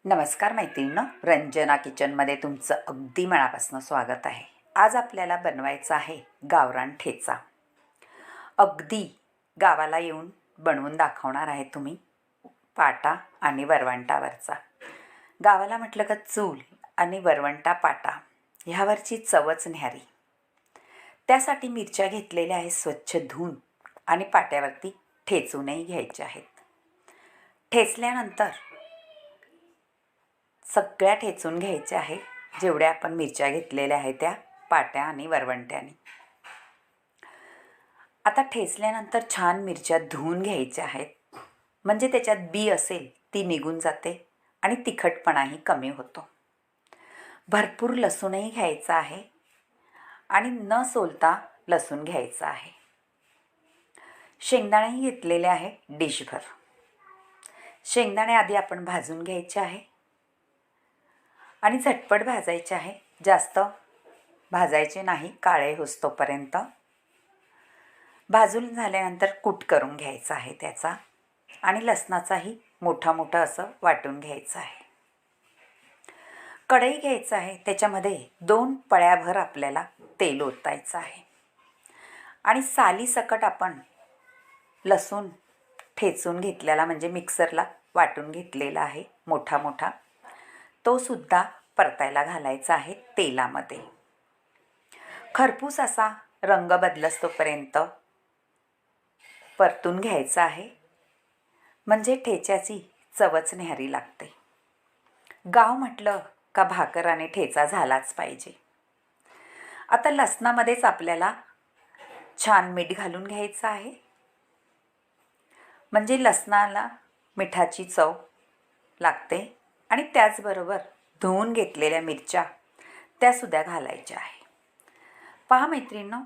नमस्कार मैत्रिणींनो, रंजना किचनमध्ये तुमचं अगदी मनापासून स्वागत आहे. आज आपल्याला बनवायचा आहे गावरान ठेचा. अगदी गावाला येऊन बनवून दाखवणार आहे तुम्ही पाटा आणि वरवंटावरचा. गावाला म्हटलं का चूल आणि वरवंटा पाटा ह्यावरची चवच न्यारी. त्यासाठी मिरच्या घेतलेल्या आहेत स्वच्छ धुवून आणि पाट्यावरती ठेचूनही घ्यायच्या आहेत. ठेचल्यानंतर सगळ्या ठेचून घ्यायच्या आहे, जेवढ्या आपण मिरच्या घेतलेल्या आहेत त्या पाट्या आणि वरवंट्याने. आता ठेचल्यानंतर छान मिरच्या धुवून घ्यायच्या आहेत, म्हणजे त्याच्यात बी असेल ती निघून जाते आणि तिखटपणाही कमी होतो. भरपूर लसूणही घ्यायचा आहे आणि न सोलता लसूण घ्यायचा आहे. शेंगदाणेही घेतलेले आहे डिशभर. शेंगदाणे आधी आपण भाजून घ्यायचे आहे आणि झटपट भाजायचे आहे, जास्त भाजायचे नाही, काळे होईस्तोपर्यंत. भाजून झाल्यानंतर कूट करून घ्यायचा आहे त्याचा आणि लसणाचाही मोठा मोठा असं वाटून घ्यायचं आहे. कढई घ्यायचं आहे, त्याच्यामध्ये 2 पळ्याभर आपल्याला तेल ओतायचं आहे आणि सालीसकट आपण लसूण ठेचून घेतलेला म्हणजे मिक्सरला वाटून घेतलेला आहे मोठा मोठा, तो सुद्धा परतायला घालायचा आहे तेलामध्ये. खरपूस असा रंग बदलस्तोपर्यंत परतून घ्यायचा आहे, म्हणजे ठेच्याची चवच न्यारी लागते. गाव म्हटलं का भाकर आणि ठेचा झालाच पाहिजे. आता लसणामध्येच आपल्याला छान मीठ घालून घ्यायचं आहे, म्हणजे लसणाला मिठाची चव लागते. आणि त्याचबरोबर धुवून घेतलेल्या मिरच्या त्यासुद्धा घालायच्या आहे. पहा मैत्रिणींनो,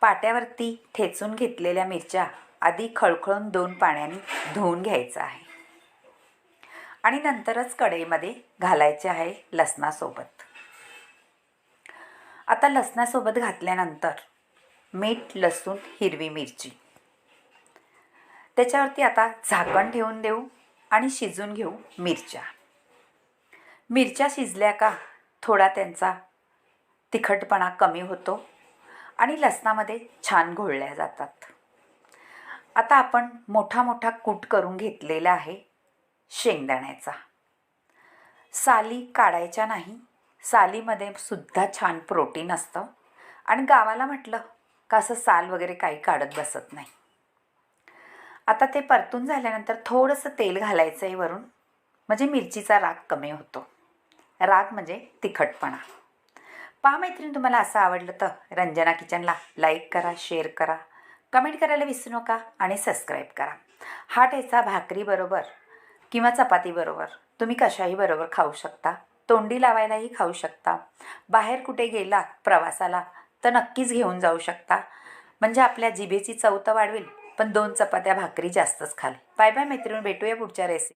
पाट्यावरती ठेचून घेतलेल्या मिरच्या आधी खळखळून 2 पाण्याने धुवून घ्यायचं आहे आणि नंतरच कढईमध्ये घालायचे आहे लसणासोबत. आता लसणासोबत घातल्यानंतर मीठ, लसूण, हिरवी मिरची त्याच्यावरती आता झाकण ठेवून देऊ आणि शिजून घेऊ मिरच्या. मिरच्या शिजल्या का थोडा त्यांचा तिखटपणा कमी होतो आणि लसणामध्ये छान घोळल्या जातात. आता आपण मोठा मोठा कूट करून घेतलेला आहे शेंगदाण्याचा. साली काढायच्या नाही, सालीमध्ये सुद्धा छान प्रोटीन असतं आणि गावाला म्हटलं का असं साल वगैरे काही काढत बसत नाही. आता ते परतून झाल्यानंतर थोडंसं तेल घालायचं आहे वरून, म्हणजे मिरचीचा राग कमी होतो. राग म्हणजे तिखटपणा. पहा मैत्रिणी, तुम्हाला असं आवडलं तर रंजना किचनला लाईक करा, शेअर करा, कमेंट करायला विसरू नका आणि सबस्क्राईब करा. हा ठेचा भाकरीबरोबर किंवा चपातीबरोबर तुम्ही कशाही बरोबर खाऊ शकता. तोंडी लावायलाही खाऊ शकता. बाहेर कुठे गेला प्रवासाला तर नक्कीच घेऊन जाऊ शकता, म्हणजे आपल्या जिभेची चव तर वाढवेल पण 2 चपात्या भाकरी जास्तच खाल. बाय बाय मैत्रिणी, भेटूया पुढच्या रेसिपी.